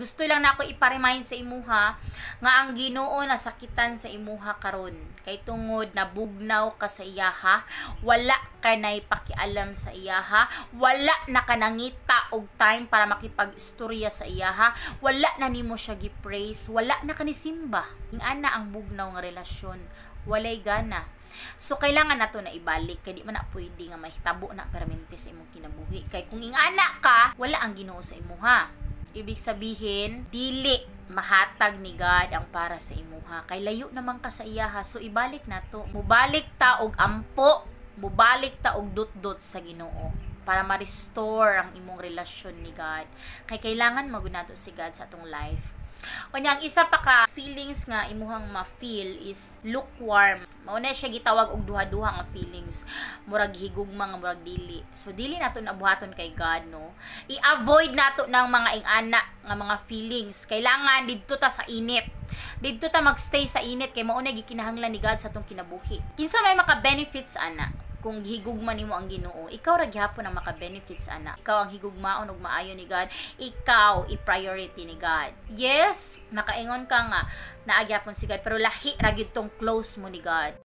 Gusto lang na ako iparemind sa imuha nga ang Ginoo nasakitan sa imuha karon kay tungod na bugnaw ka sa iyaha, wala ka nay pakialam sa iyaha, wala na ka nangita og time para makipag-istorya sa iyaha, wala na nimo siya gi-praise, wala na ka ni simba. Ing ana ang bugnaw nga relasyon, walay gana. So kailangan nato na ibalik kay di man na pwede nga mahitabo na permanente sa imong kinabuhi. Kay kung ing ana ka, wala ang Ginoo sa imuha. Ibig sabihin, dili mahatag ni God ang para sa imuha. Kay layo naman ka sa iyaha. So, ibalik na to. Mubalik ta og ampo. Mubalik ta og dut-dut sa Ginoo. Para ma-restore ang imong relasyon ni God. Kay kailangan magunato si God sa atong life. Kanya ang isa pa ka feelings nga imuhang ma-feel is lukewarm. Mauna siya gitawag og duha-duha nga feelings. Murag higugma nga murag dili. So dili nato nabuhaton kay God, no. I-avoid nato ng mga ingana nga mga feelings. Kailangan didto ta sa init. Didto ta magstay sa init kay mauna gikinahanglan ni God sa atong kinabuhi. Kinsa may maka-benefits ana? Kung higugma nimo ang Ginoo, ikaw ra gyapon ang maka-benefits ana. Ikaw ang higugmaon ug maayo ni God, ikaw i-priority ni God. Yes, nakaingon ka nga naa gyapon si God, pero lahi ra gyud tong close mo ni God.